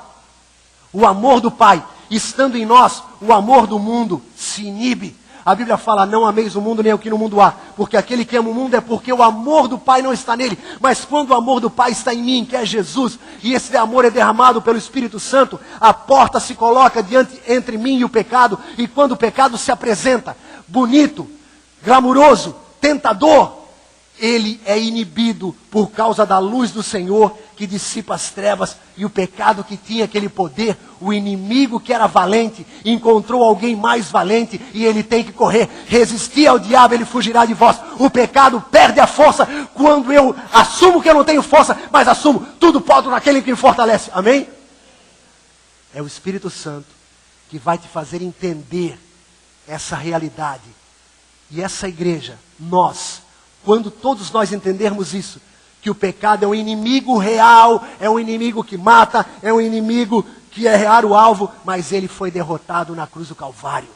o amor do Pai, estando em nós, o amor do mundo se inibe. A Bíblia fala, não ameis o mundo nem o que no mundo há, porque aquele que ama o mundo é porque o amor do Pai não está nele. Mas quando o amor do Pai está em mim, que é Jesus, e esse amor é derramado pelo Espírito Santo, a porta se coloca entre mim e o pecado, e quando o pecado se apresenta, bonito, glamuroso, tentador, ele é inibido por causa da luz do Senhor que dissipa as trevas. E o pecado que tinha aquele poder, o inimigo que era valente, encontrou alguém mais valente e ele tem que correr. Resistir ao diabo, ele fugirá de vós. O pecado perde a força quando eu assumo que eu não tenho força, mas assumo, tudo pode naquele que me fortalece. Amém? É o Espírito Santo que vai te fazer entender essa realidade. E essa igreja, nós, quando todos nós entendermos isso, que o pecado é um inimigo real, é um inimigo que mata, é um inimigo que é real o alvo, mas ele foi derrotado na cruz do Calvário.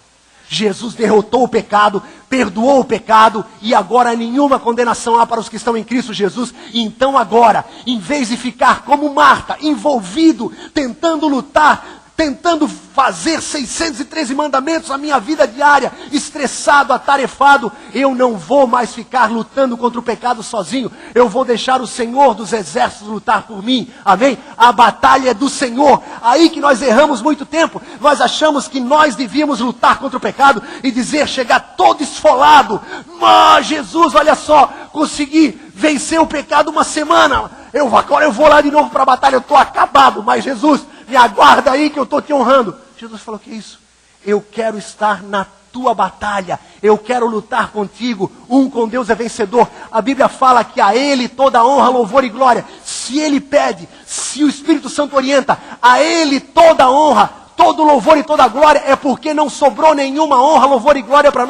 Jesus derrotou o pecado, perdoou o pecado, e agora nenhuma condenação há para os que estão em Cristo Jesus. Então agora, em vez de ficar como Marta, envolvido, tentando lutar, tentando fazer 613 mandamentos a minha vida diária, estressado, atarefado, eu não vou mais ficar lutando contra o pecado sozinho. Eu vou deixar o Senhor dos exércitos lutar por mim. Amém? A batalha é do Senhor. Aí que nós erramos muito tempo. Nós achamos que nós devíamos lutar contra o pecado e dizer, chegar todo esfolado. Mas Jesus, olha só, consegui vencer o pecado uma semana. agora eu vou lá de novo para a batalha, eu estou acabado, mas Jesus, me aguarda aí que eu estou te honrando. Jesus falou, que isso? Eu quero estar na tua batalha, eu quero lutar contigo, um com Deus é vencedor. A Bíblia fala que a Ele toda honra, louvor e glória. Se Ele pede, se o Espírito Santo orienta, a Ele toda honra, todo louvor e toda glória, é porque não sobrou nenhuma honra, louvor e glória para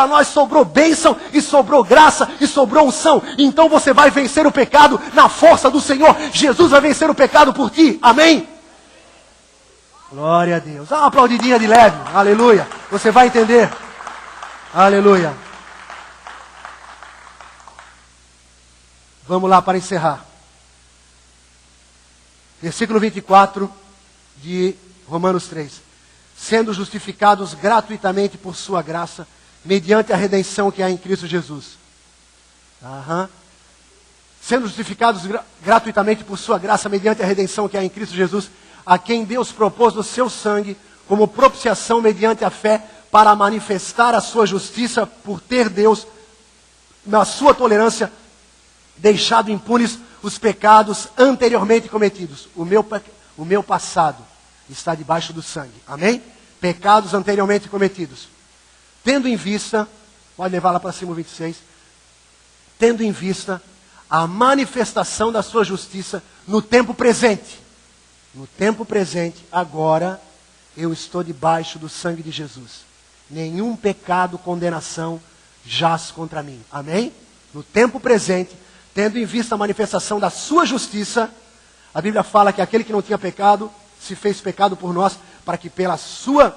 nós sobrou bênção, e sobrou graça, e sobrou unção. Então você vai vencer o pecado na força do Senhor. Jesus vai vencer o pecado por ti, amém? Glória a Deus. Dá uma aplaudidinha de leve, aleluia. Você vai entender, aleluia. Vamos lá para encerrar. Versículo 24 de Romanos 3. Sendo justificados gratuitamente por sua graça, mediante a redenção que há em Cristo Jesus. Sendo justificados gratuitamente por sua graça, mediante a redenção que há em Cristo Jesus, a quem Deus propôs no seu sangue, como propiciação mediante a fé, para manifestar a sua justiça, por ter Deus, na sua tolerância, deixado impunes os pecados anteriormente cometidos. O meu passado está debaixo do sangue. Amém? Pecados anteriormente cometidos. Tendo em vista, pode levar lá para cima o 26, tendo em vista a manifestação da sua justiça no tempo presente. No tempo presente, agora, eu estou debaixo do sangue de Jesus. Nenhum pecado, condenação jaz contra mim. Amém? No tempo presente, tendo em vista a manifestação da sua justiça, a Bíblia fala que aquele que não tinha pecado, se fez pecado por nós, para que pela sua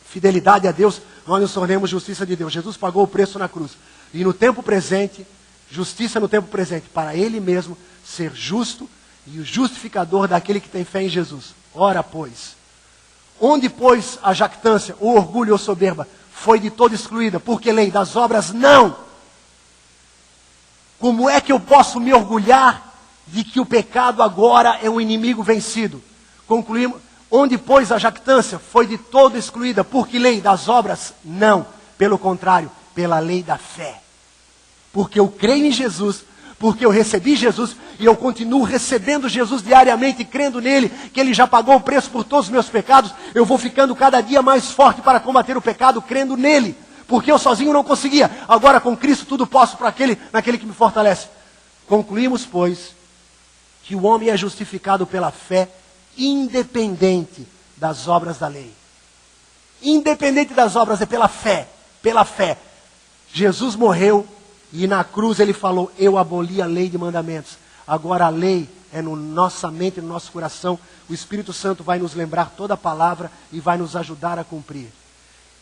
fidelidade a Deus, nós nos tornemos justiça de Deus. Jesus pagou o preço na cruz. E no tempo presente, justiça no tempo presente, para Ele mesmo ser justo e o justificador daquele que tem fé em Jesus. Ora, pois, onde, pois, a jactância, o orgulho ou soberba foi de todo excluída? Porque lei das obras não. Como é que eu posso me orgulhar de que o pecado agora é um inimigo vencido? Concluímos, onde, pois, a jactância foi de todo excluída? Porque lei das obras não. Pelo contrário, pela lei da fé. Porque eu creio em Jesus, porque eu recebi Jesus, e eu continuo recebendo Jesus diariamente, crendo nele, que ele já pagou o preço por todos os meus pecados, eu vou ficando cada dia mais forte para combater o pecado, crendo nele, porque eu sozinho não conseguia, agora com Cristo tudo posso para naquele que me fortalece. Concluímos, pois, que o homem é justificado pela fé, independente das obras da lei. Independente das obras, é pela fé, pela fé. Jesus morreu, e na cruz ele falou, eu aboli a lei de mandamentos. Agora a lei é na nossa mente, no nosso coração. O Espírito Santo vai nos lembrar toda a palavra e vai nos ajudar a cumprir.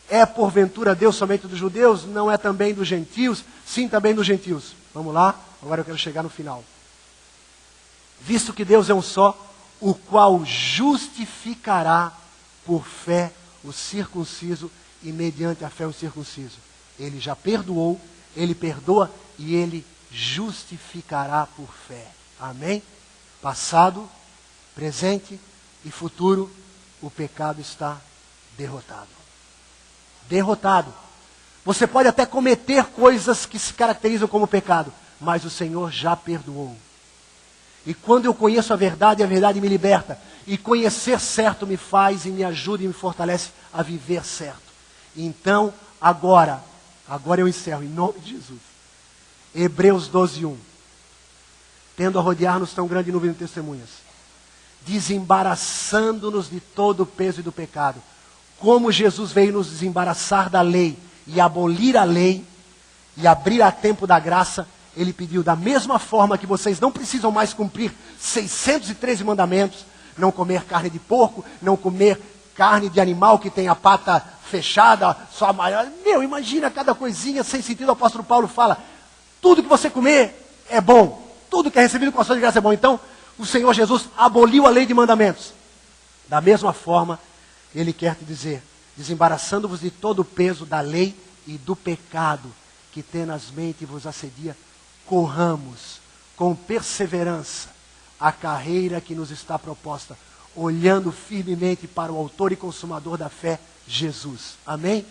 É porventura Deus somente dos judeus? Não é também dos gentios? Sim, também dos gentios. Vamos lá, agora eu quero chegar no final. Visto que Deus é um só, o qual justificará por fé o circunciso e mediante a fé o circunciso. Ele já perdoou, ele perdoa e ele justificará por fé. Amém? Passado, presente e futuro, o pecado está derrotado. Derrotado. Você pode até cometer coisas que se caracterizam como pecado, mas o Senhor já perdoou. E quando eu conheço a verdade me liberta. E conhecer certo me faz e me ajuda e me fortalece a viver certo. Então, agora eu encerro em nome de Jesus. Hebreus 12:1. Tendo a rodear-nos tão grande nuvem de testemunhas, desembaraçando-nos de todo o peso e do pecado. Como Jesus veio nos desembaraçar da lei e abolir a lei e abrir a tempo da graça, ele pediu, da mesma forma que vocês não precisam mais cumprir 613 mandamentos, não comer carne de porco, não comer carne de animal que tem a pata fechada, só maior. Imagina cada coisinha sem sentido. O apóstolo Paulo fala, tudo que você comer é bom, tudo que é recebido com a ação de graça é bom. Então, o Senhor Jesus aboliu a lei de mandamentos. Da mesma forma, ele quer te dizer, desembaraçando-vos de todo o peso da lei e do pecado que tenazmente vos assedia, corramos com perseverança a carreira que nos está proposta, olhando firmemente para o autor e consumador da fé, Jesus. Amém?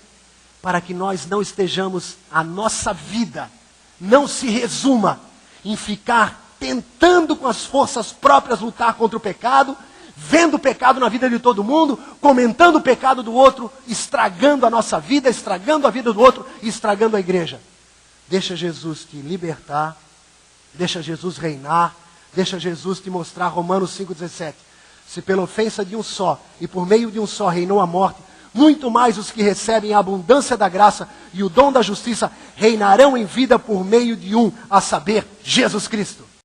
Para que nós não estejamos, a nossa vida não se resuma em ficar tentando com as forças próprias lutar contra o pecado, vendo o pecado na vida de todo mundo, comentando o pecado do outro, estragando a nossa vida, estragando a vida do outro e estragando a igreja. Deixa Jesus te libertar, deixa Jesus reinar, deixa Jesus te mostrar Romanos 5,17. Se pela ofensa de um só e por meio de um só reinou a morte, muito mais os que recebem a abundância da graça e o dom da justiça reinarão em vida por meio de um, a saber, Jesus Cristo.